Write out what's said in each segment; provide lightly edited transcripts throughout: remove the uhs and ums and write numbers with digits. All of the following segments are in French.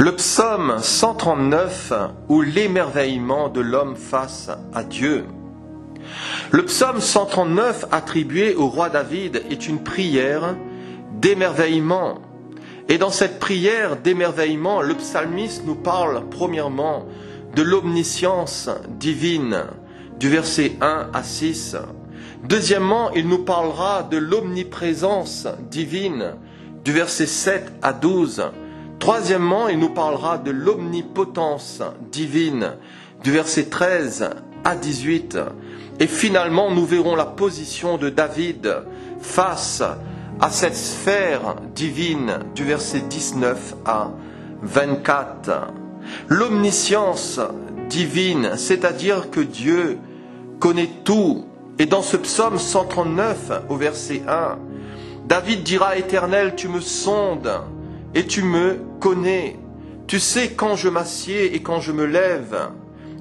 Le psaume 139 ou l'émerveillement de l'homme face à Dieu. Le psaume 139 attribué au roi David est une prière d'émerveillement. Et dans cette prière d'émerveillement, le psalmiste nous parle premièrement de l'omniscience divine, du verset 1 à 6. Deuxièmement, il nous parlera de l'omniprésence divine, du verset 7 à 12. Troisièmement, il nous parlera de l'omnipotence divine, du verset 13 à 18. Et finalement, nous verrons la position de David face à cette sphère divine, du verset 19 à 24. L'omniscience divine, c'est-à-dire que Dieu connaît tout. Et dans ce psaume 139, au verset 1, David dira: Éternel, tu me sondes et tu me connais. Tu sais quand je m'assieds et quand je me lève.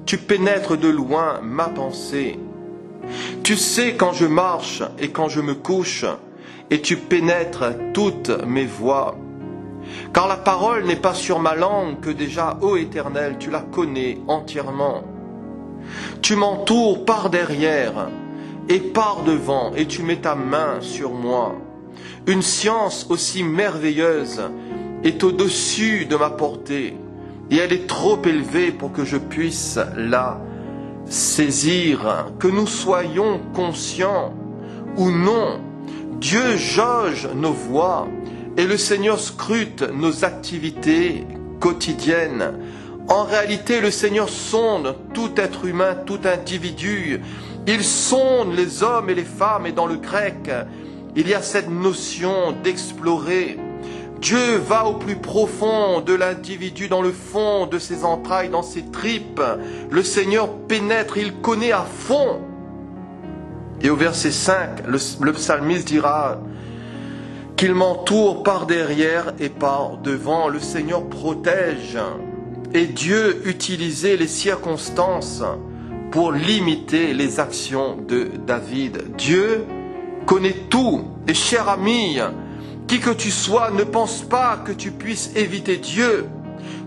Tu pénètres de loin ma pensée. Tu sais quand je marche et quand je me couche, et tu pénètres toutes mes voies. Car la parole n'est pas sur ma langue que déjà, ô Éternel, tu la connais entièrement. Tu m'entoures par derrière et par devant, et tu mets ta main sur moi. Une science aussi merveilleuse est au-dessus de ma portée, et elle est trop élevée pour que je puisse la saisir. Que nous soyons conscients ou non, Dieu jauge nos voies et le Seigneur scrute nos activités quotidiennes. En réalité, le Seigneur sonde tout être humain, tout individu. Il sonde les hommes et les femmes, et dans le grec, il y a cette notion d'explorer. Dieu va au plus profond de l'individu, dans le fond de ses entrailles, dans ses tripes. Le Seigneur pénètre, il connaît à fond. Et au verset 5, le psalmiste dira qu'il m'entoure par derrière et par devant. Le Seigneur protège. Et Dieu utilisait les circonstances pour limiter les actions de David. Dieu connaît tout. Et cher ami, qui que tu sois, ne pense pas que tu puisses éviter Dieu.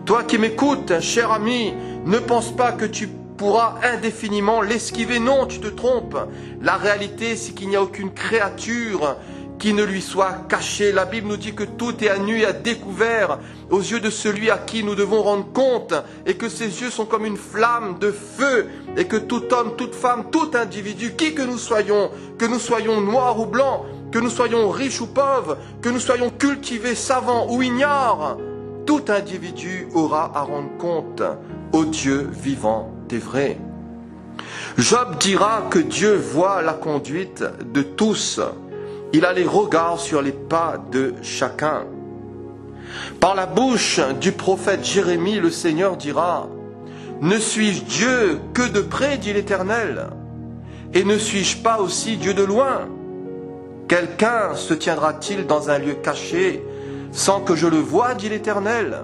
Toi qui m'écoutes, cher ami, ne pense pas que tu pourras indéfiniment l'esquiver. Non, tu te trompes. La réalité, c'est qu'il n'y a aucune créature qui ne lui soit cachée. La Bible nous dit que tout est à nu et à découvert aux yeux de celui à qui nous devons rendre compte, et que ses yeux sont comme une flamme de feu, et que tout homme, toute femme, tout individu, qui que nous soyons noirs ou blancs, que nous soyons riches ou pauvres, que nous soyons cultivés, savants ou ignares, tout individu aura à rendre compte au Dieu vivant et vrai. Job dira que Dieu voit la conduite de tous. Il a les regards sur les pas de chacun. Par la bouche du prophète Jérémie, le Seigneur dira: ne suis-je Dieu que de près, dit l'Éternel, et ne suis-je pas aussi Dieu de loin? Quelqu'un se tiendra-t-il dans un lieu caché sans que je le voie, dit l'Éternel?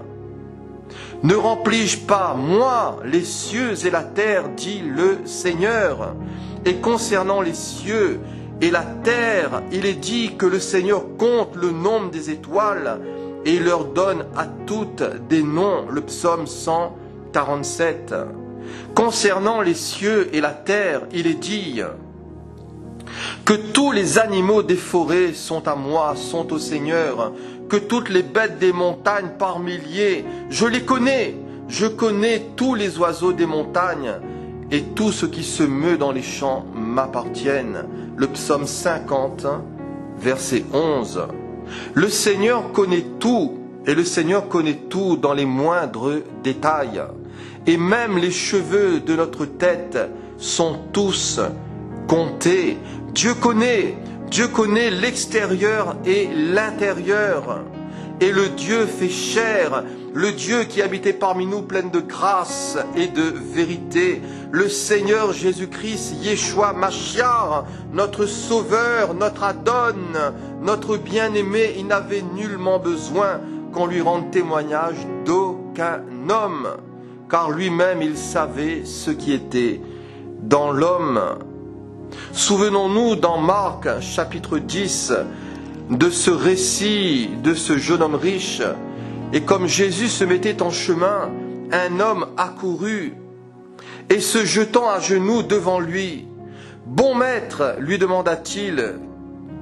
Ne remplis-je pas, moi, les cieux et la terre, dit le Seigneur? Et concernant les cieux et la terre, il est dit que le Seigneur compte le nombre des étoiles et il leur donne à toutes des noms. Le psaume 147. Concernant les cieux et la terre, il est dit que tous les animaux des forêts sont à moi, sont au Seigneur, que toutes les bêtes des montagnes par milliers, je les connais, je connais tous les oiseaux des montagnes, et tout ce qui se meut dans les champs m'appartiennent. Le psaume 50, verset 11. Le Seigneur connaît tout, et le Seigneur connaît tout dans les moindres détails. Et même les cheveux de notre tête sont tous comptés. Dieu connaît l'extérieur et l'intérieur. Et le Dieu fait chair, le Dieu qui habitait parmi nous plein de grâce et de vérité, le Seigneur Jésus-Christ, Yeshua Mashiach, notre Sauveur, notre Adon, notre bien-aimé, il n'avait nullement besoin qu'on lui rende témoignage d'aucun homme, car lui-même il savait ce qui était dans l'homme. Souvenons-nous dans Marc chapitre 10 de ce récit de ce jeune homme riche Et comme Jésus se mettait en chemin, un homme accourut et se jetant à genoux devant lui, « Bon maître, lui demanda-t-il,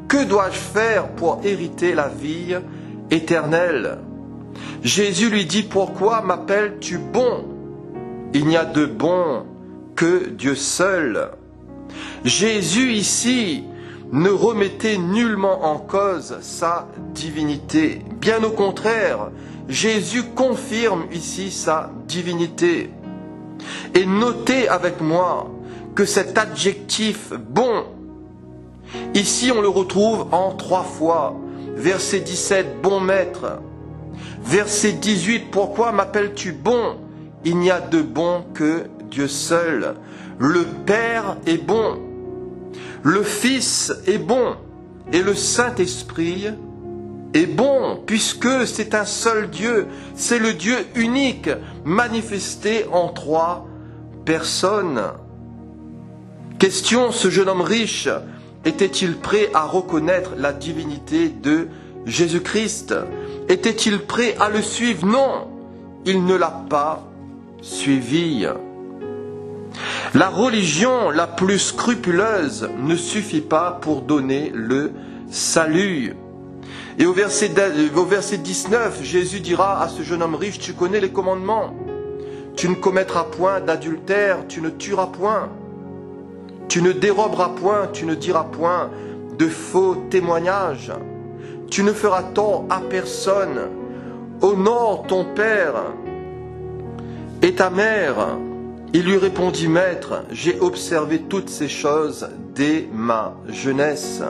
que dois-je faire pour hériter la vie éternelle ?» Jésus lui dit, « Pourquoi m'appelles-tu bon? Il n'y a de bon que Dieu seul. » Jésus ici ne remettait nullement en cause sa divinité. Bien au contraire, Jésus confirme ici sa divinité. Et notez avec moi que cet adjectif « bon », ici on le retrouve en 3 fois. Verset 17, « Bon maître ». Verset 18, « Pourquoi m'appelles-tu bon? Il n'y a de bon que Dieu seul. Le Père est bon, le Fils est bon, et le Saint-Esprit est bon, puisque c'est un seul Dieu, c'est le Dieu unique, manifesté en 3 personnes. » Question, ce jeune homme riche était-il prêt à reconnaître la divinité de Jésus-Christ? Était-il prêt à le suivre? Non, il ne l'a pas suivi. La religion la plus scrupuleuse ne suffit pas pour donner le salut. Et au verset 19, Jésus dira à ce jeune homme riche, « Tu connais les commandements. Tu ne commettras point d'adultère, tu ne tueras point. Tu ne déroberas point, tu ne diras point de faux témoignages. Tu ne feras tort à personne. Honore ton père et ta mère. » Il lui répondit, « Maître, j'ai observé toutes ces choses dès ma jeunesse. »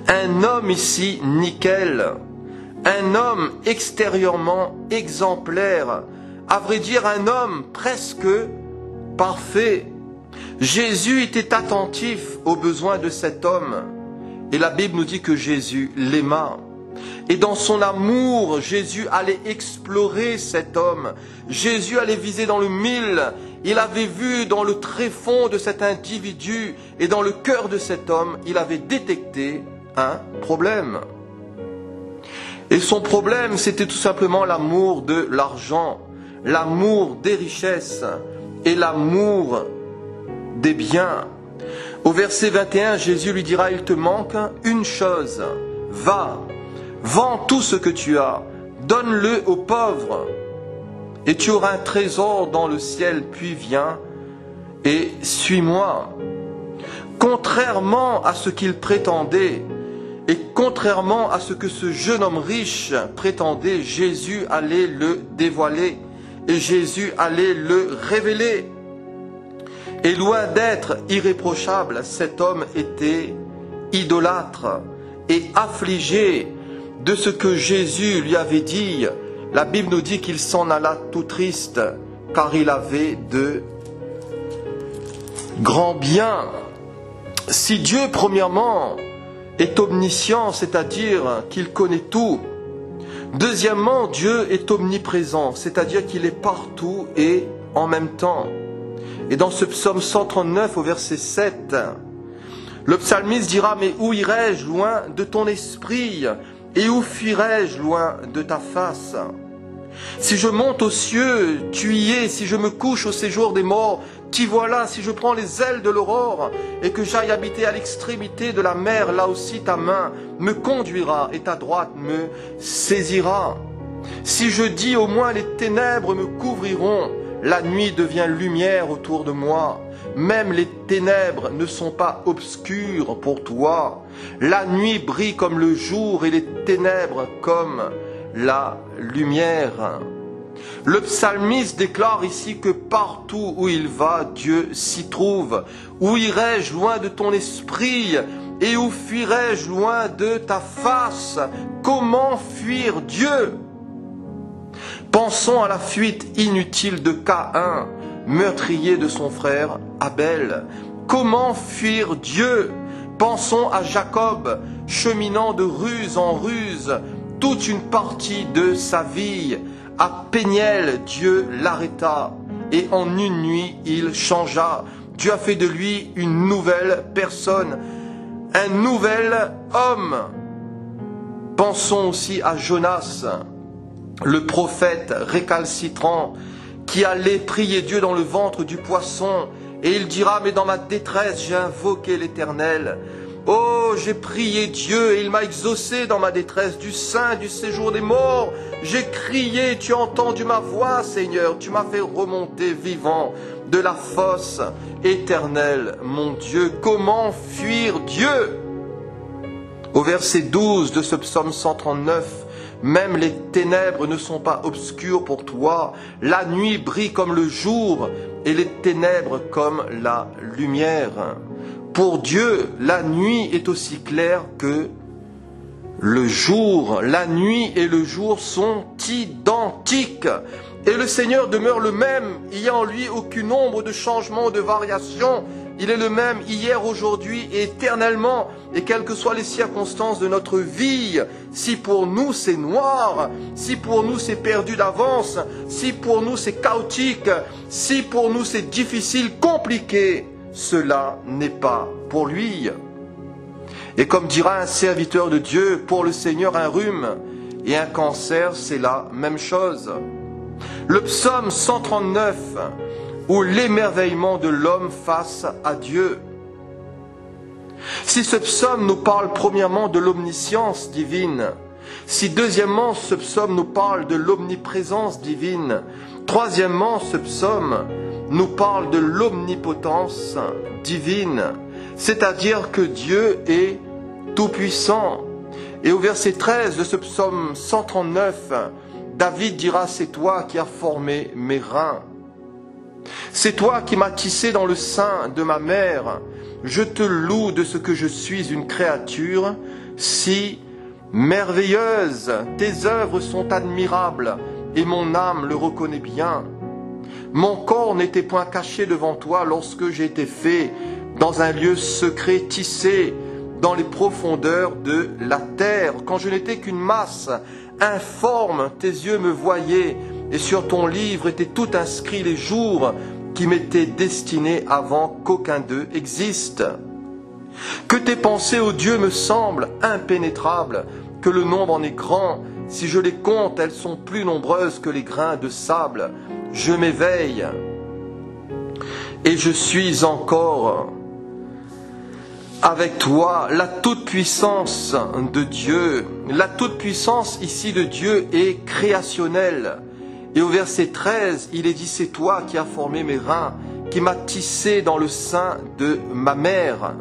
Un homme ici nickel, un homme extérieurement exemplaire, à vrai dire un homme presque parfait. Jésus était attentif aux besoins de cet homme et la Bible nous dit que Jésus l'aima. Et dans son amour, Jésus allait explorer cet homme. Jésus allait viser dans le mille. Il avait vu dans le tréfonds de cet individu et dans le cœur de cet homme, il avait détecté un problème. Et son problème, c'était tout simplement l'amour de l'argent, l'amour des richesses et l'amour des biens. Au verset 21, Jésus lui dira, « Il te manque une chose. Va, vends tout ce que tu as, donne-le aux pauvres, et tu auras un trésor dans le ciel, puis viens et suis-moi. » Contrairement à ce qu'il prétendait, et contrairement à ce que ce jeune homme riche prétendait, Jésus allait le dévoiler, et Jésus allait le révéler. Et loin d'être irréprochable, cet homme était idolâtre et affligé de ce que Jésus lui avait dit. La Bible nous dit qu'il s'en alla tout triste, car il avait de grands biens. Si Dieu, premièrement, est omniscient, c'est-à-dire qu'il connaît tout. Deuxièmement, Dieu est omniprésent, c'est-à-dire qu'il est partout et en même temps. Et dans ce psaume 139 au verset 7, le psalmiste dira, « Mais où irai-je loin de ton esprit ? Et où fuirai-je loin de ta face ? Si je monte aux cieux, tu y es. Si je me couche au séjour des morts, t'y voilà. Si je prends les ailes de l'aurore et que j'aille habiter à l'extrémité de la mer, là aussi ta main me conduira et ta droite me saisira. Si je dis au moins les ténèbres me couvriront, la nuit devient lumière autour de moi. Même les ténèbres ne sont pas obscures pour toi. La nuit brille comme le jour et les ténèbres comme la lumière. » Le psalmiste déclare ici que partout où il va, Dieu s'y trouve. Où irai-je loin de ton esprit et où fuirai-je loin de ta face? Comment fuir Dieu? Pensons à la fuite inutile de Caïn, meurtrier de son frère Abel. Comment fuir Dieu? Pensons à Jacob, cheminant de ruse en ruse, toute une partie de sa vie. À Péniel, Dieu l'arrêta, et en une nuit, il changea. Dieu a fait de lui une nouvelle personne, un nouvel homme. Pensons aussi à Jonas, le prophète récalcitrant qui allait prier Dieu dans le ventre du poisson, et il dira, mais dans ma détresse, j'ai invoqué l'Éternel. Oh, j'ai prié Dieu et il m'a exaucé dans ma détresse, du sein du séjour des morts. J'ai crié, tu as entendu ma voix, Seigneur, tu m'as fait remonter vivant de la fosse. Éternel, mon Dieu, comment fuir Dieu? Au verset 12 de ce psaume 139, même les ténèbres ne sont pas obscures pour toi. La nuit brille comme le jour et les ténèbres comme la lumière. Pour Dieu, la nuit est aussi claire que le jour. La nuit et le jour sont identiques. Et le Seigneur demeure le même. Il n'y a en lui aucune ombre de changement ou de variation. Il est le même hier, aujourd'hui et éternellement. Et quelles que soient les circonstances de notre vie, si pour nous c'est noir, si pour nous c'est perdu d'avance, si pour nous c'est chaotique, si pour nous c'est difficile, compliqué, cela n'est pas pour lui. Et comme dira un serviteur de Dieu, pour le Seigneur un rhume et un cancer, c'est la même chose. Le psaume 139, ou l'émerveillement de l'homme face à Dieu. Si ce psaume nous parle premièrement de l'omniscience divine, si deuxièmement ce psaume nous parle de l'omniprésence divine, troisièmement ce psaume nous parle de l'omnipotence divine, c'est-à-dire que Dieu est tout-puissant. Et au verset 13 de ce psaume 139, David dira, c'est toi qui as formé mes reins. C'est toi qui m'as tissé dans le sein de ma mère. Je te loue de ce que je suis une créature si merveilleuse. Tes œuvres sont admirables et mon âme le reconnaît bien. Mon corps n'était point caché devant toi lorsque j'ai été fait dans un lieu secret tissé dans les profondeurs de la terre. Quand je n'étais qu'une masse informe, tes yeux me voyaient et sur ton livre étaient tout inscrits les jours qui m'étaient destinés avant qu'aucun d'eux existe. Que tes pensées, ô Dieu, me semblent impénétrables, que le nombre en est grand. Si je les compte, elles sont plus nombreuses que les grains de sable. Je m'éveille et je suis encore avec toi. La toute-puissance de Dieu, la toute-puissance ici de Dieu est créationnelle. Et au verset 13, il est dit, c'est toi qui as formé mes reins, qui m'as tissé dans le sein de ma mère.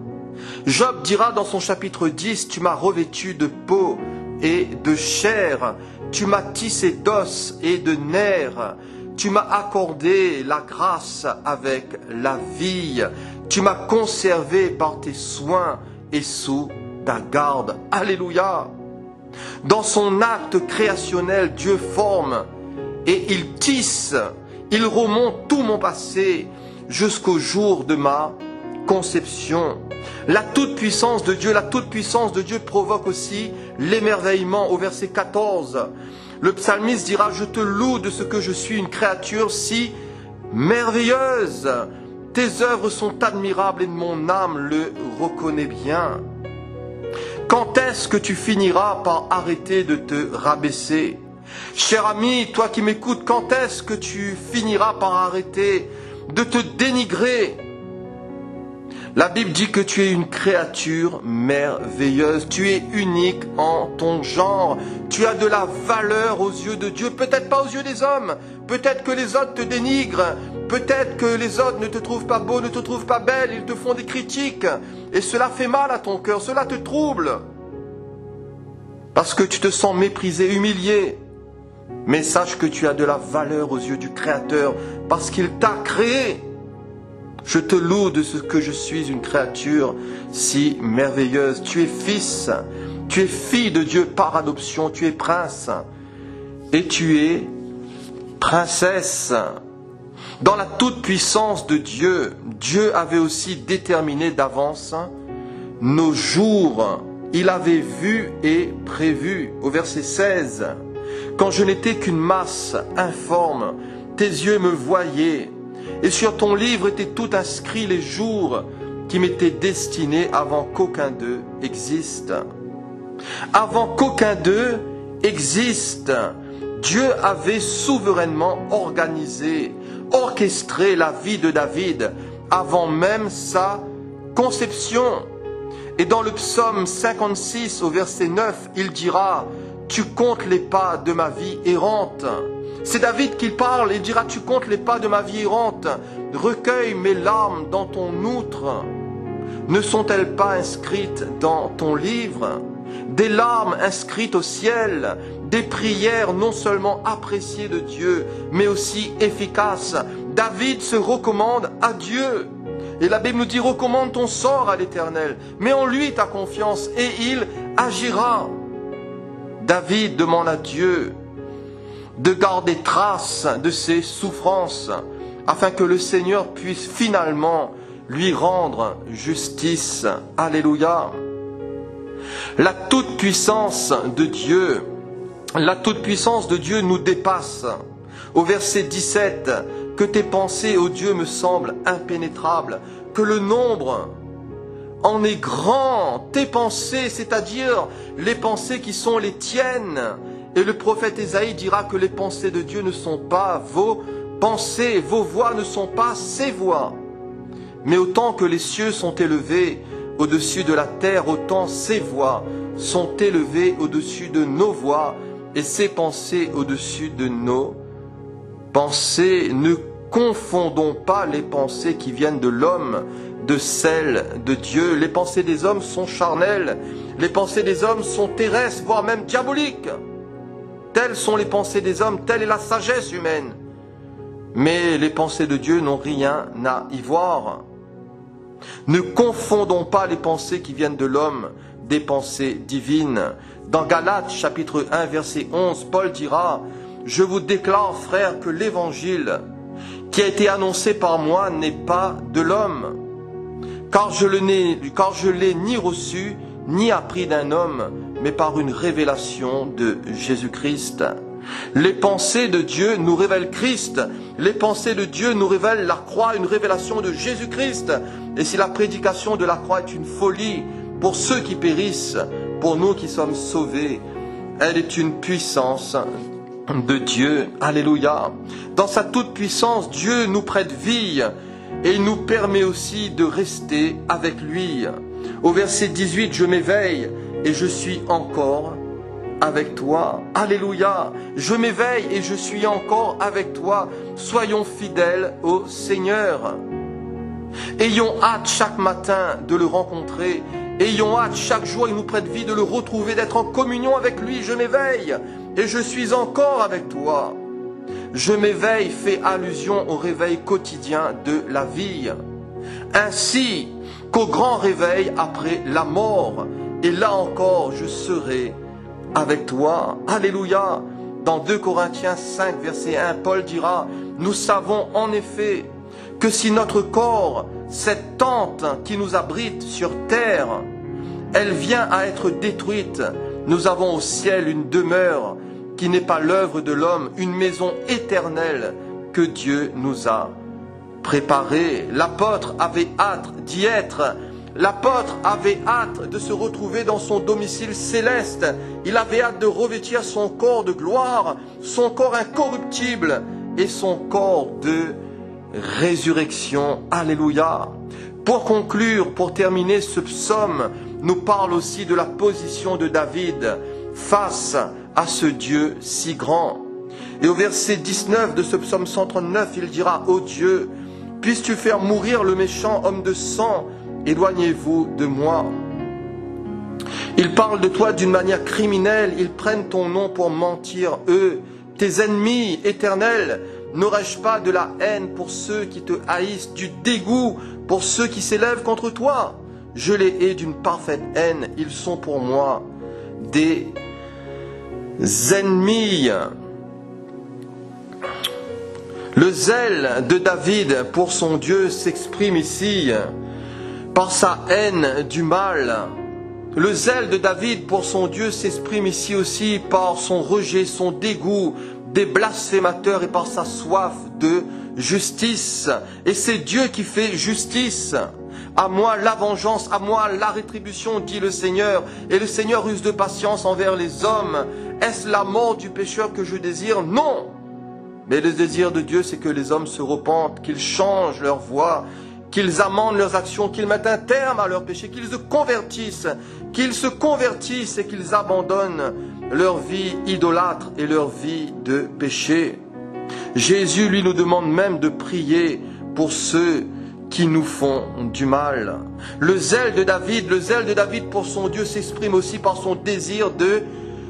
Job dira dans son chapitre 10, tu m'as revêtu de peau et de chair, tu m'as tissé d'os et de nerfs, tu m'as accordé la grâce avec la vie, tu m'as conservé par tes soins et sous ta garde. Alléluia! Dans son acte créationnel, Dieu forme et il tisse, il remonte tout mon passé jusqu'au jour de ma conception. La toute-puissance de Dieu provoque aussi l'émerveillement au verset 14. Le psalmiste dira, je te loue de ce que je suis une créature si merveilleuse. Tes œuvres sont admirables et mon âme le reconnaît bien. Quand est-ce que tu finiras par arrêter de te rabaisser? Cher ami, toi qui m'écoutes, quand est-ce que tu finiras par arrêter de te dénigrer? La Bible dit que tu es une créature merveilleuse, tu es unique en ton genre, tu as de la valeur aux yeux de Dieu, peut-être pas aux yeux des hommes, peut-être que les autres te dénigrent, peut-être que les autres ne te trouvent pas beau, ne te trouvent pas belle, ils te font des critiques, et cela fait mal à ton cœur, cela te trouble, parce que tu te sens méprisé, humilié. Mais sache que tu as de la valeur aux yeux du Créateur, parce qu'il t'a créé. Je te loue de ce que je suis une créature si merveilleuse. Tu es fils, tu es fille de Dieu par adoption, tu es prince et tu es princesse. Dans la toute-puissance de Dieu, Dieu avait aussi déterminé d'avance nos jours. Il avait vu et prévu. Au verset 16, quand je n'étais qu'une masse informe, tes yeux me voyaient. Et sur ton livre étaient tout inscrits les jours qui m'étaient destinés avant qu'aucun d'eux existe. Avant qu'aucun d'eux existe. Dieu avait souverainement organisé, orchestré la vie de David avant même sa conception. Et dans le psaume 56 au verset 9, il dira « Tu comptes les pas de ma vie errante ». C'est David qui parle, il dira « Tu comptes les pas de ma vie errante, recueille mes larmes dans ton outre. Ne sont-elles pas inscrites dans ton livre ? Des larmes inscrites au ciel, des prières non seulement appréciées de Dieu, mais aussi efficaces. » David se recommande à Dieu. Et la Bible nous dit « Recommande ton sort à l'Éternel, mets en lui ta confiance et il agira. » David demande à Dieu de garder trace de ses souffrances, afin que le Seigneur puisse finalement lui rendre justice. Alléluia. La toute-puissance de Dieu, nous dépasse. Au verset 17, que tes pensées, ô Dieu, me semblent impénétrables, que le nombre en est grand, tes pensées, c'est-à-dire les pensées qui sont les tiennes. Et le prophète Ésaïe dira que les pensées de Dieu ne sont pas vos pensées, vos voix ne sont pas ses voix. Mais autant que les cieux sont élevés au-dessus de la terre, autant ses voix sont élevées au-dessus de nos voix et ses pensées au-dessus de nos pensées. Ne confondons pas les pensées qui viennent de l'homme de celles de Dieu. Les pensées des hommes sont charnelles, les pensées des hommes sont terrestres, voire même diaboliques. Telles sont les pensées des hommes, telle est la sagesse humaine. Mais les pensées de Dieu n'ont rien à y voir. Ne confondons pas les pensées qui viennent de l'homme des pensées divines. Dans Galates chapitre 1 verset 11, Paul dira « Je vous déclare, frères, que l'évangile qui a été annoncé par moi n'est pas de l'homme, car je l'ai ni reçu ni appris d'un homme, mais par une révélation de Jésus-Christ. » Les pensées de Dieu nous révèlent Christ. Les pensées de Dieu nous révèlent la croix, une révélation de Jésus-Christ. Et si la prédication de la croix est une folie pour ceux qui périssent, pour nous qui sommes sauvés, elle est une puissance de Dieu. Alléluia. Dans sa toute-puissance, Dieu nous prête vie et il nous permet aussi de rester avec lui. Au verset 18, je m'éveille et je suis encore avec toi. Alléluia. Je m'éveille et je suis encore avec toi. Soyons fidèles au Seigneur. Ayons hâte chaque matin de le rencontrer. Ayons hâte chaque jour, il nous prête vie de le retrouver, d'être en communion avec lui. Je m'éveille et je suis encore avec toi. Je m'éveille fait allusion au réveil quotidien de la vie, ainsi qu'au grand réveil après la mort. Et là encore, je serai avec toi. Alléluia. Dans 2 Corinthiens 5, verset 1, Paul dira « Nous savons en effet que si notre corps, cette tente qui nous abrite sur terre, elle vient à être détruite, nous avons au ciel une demeure qui n'est pas l'œuvre de l'homme, une maison éternelle que Dieu nous a préparée. » L'apôtre avait hâte d'y être. L'apôtre avait hâte de se retrouver dans son domicile céleste. Il avait hâte de revêtir son corps de gloire, son corps incorruptible et son corps de résurrection. Alléluia. Pour conclure, pour terminer, ce psaume nous parle aussi de la position de David face à ce Dieu si grand. Et au verset 19 de ce psaume 139, il dira « Ô Dieu, puisses-tu faire mourir le méchant homme de sang, éloignez-vous de moi. » Ils parlent de toi d'une manière criminelle, ils prennent ton nom pour mentir, eux, tes ennemis éternels. N'aurais-je pas de la haine pour ceux qui te haïssent, du dégoût pour ceux qui s'élèvent contre toi? Je les hais d'une parfaite haine, ils sont pour moi des ennemis. Le zèle de David pour son Dieu s'exprime ici par sa haine du mal. Le zèle de David pour son Dieu s'exprime ici aussi par son rejet, son dégoût des blasphémateurs et par sa soif de justice. Et c'est Dieu qui fait justice. À moi la vengeance, à moi la rétribution, dit le Seigneur. Et le Seigneur use de patience envers les hommes. Est-ce la mort du pécheur que je désire? Non. Mais le désir de Dieu, c'est que les hommes se repentent, qu'ils changent leur voie, qu'ils amendent leurs actions, qu'ils mettent un terme à leurs péchés, qu'ils se convertissent et qu'ils abandonnent leur vie idolâtre et leur vie de péché. Jésus, lui, nous demande même de prier pour ceux qui nous font du mal. Le zèle de David pour son Dieu s'exprime aussi par son désir de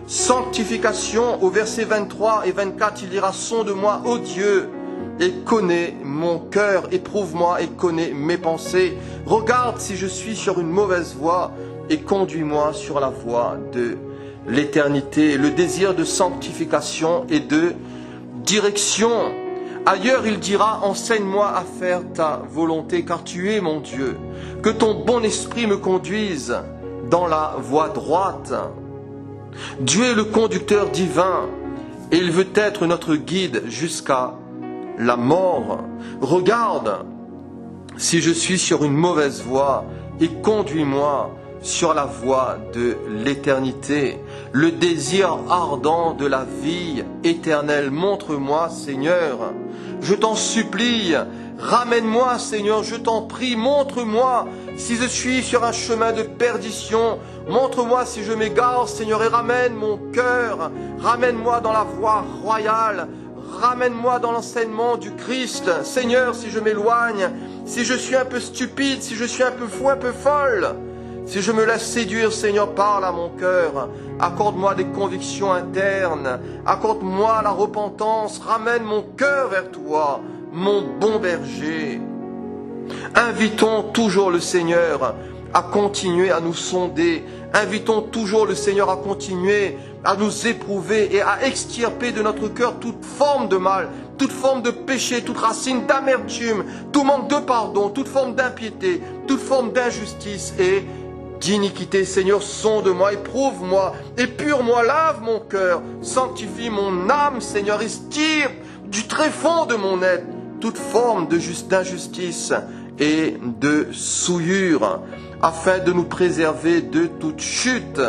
sanctification. Au verset 23 et 24, il dira: sonde-moi, ô Dieu, et connais mon cœur, éprouve-moi et connais mes pensées. Regarde si je suis sur une mauvaise voie et conduis-moi sur la voie de l'éternité. Le désir de sanctification et de direction. Ailleurs, il dira: enseigne-moi à faire ta volonté, car tu es mon Dieu. Que ton bon esprit me conduise dans la voie droite. Dieu est le conducteur divin et il veut être notre guide jusqu'à la mort. Regarde si je suis sur une mauvaise voie et conduis-moi sur la voie de l'éternité. Le désir ardent de la vie éternelle. Montre-moi, Seigneur, je t'en supplie. Ramène-moi, Seigneur, je t'en prie. Montre-moi si je suis sur un chemin de perdition. Montre-moi si je m'égare, Seigneur, et ramène mon cœur. Ramène-moi dans la voie royale. Ramène-moi dans l'enseignement du Christ. Seigneur, si je m'éloigne, si je suis un peu stupide, si je suis un peu fou, un peu folle, si je me laisse séduire, Seigneur, parle à mon cœur. Accorde-moi des convictions internes. Accorde-moi la repentance. Ramène mon cœur vers toi, mon bon berger. Invitons toujours le Seigneur à continuer à nous sonder. Invitons toujours le Seigneur à continuer à nous éprouver et à extirper de notre cœur toute forme de mal, toute forme de péché, toute racine d'amertume, tout manque de pardon, toute forme d'impiété, toute forme d'injustice et d'iniquité. Seigneur, sonde-moi, éprouve-moi, épure-moi, lave mon cœur, sanctifie mon âme, Seigneur, extirpe du tréfonds de mon être toute forme d'injustice et de souillure, afin de nous préserver de toute chute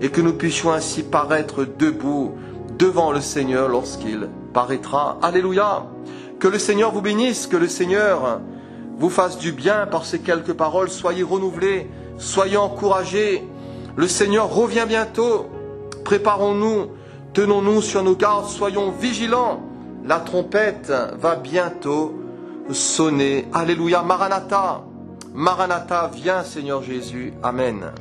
et que nous puissions ainsi paraître debout devant le Seigneur lorsqu'il paraîtra. Alléluia! Que le Seigneur vous bénisse, que le Seigneur vous fasse du bien par ces quelques paroles. Soyez renouvelés, soyez encouragés. Le Seigneur revient bientôt. Préparons-nous, tenons-nous sur nos gardes, soyons vigilants. La trompette va bientôt sonner. Alléluia, Maranatha. Maranatha, viens Seigneur Jésus. Amen.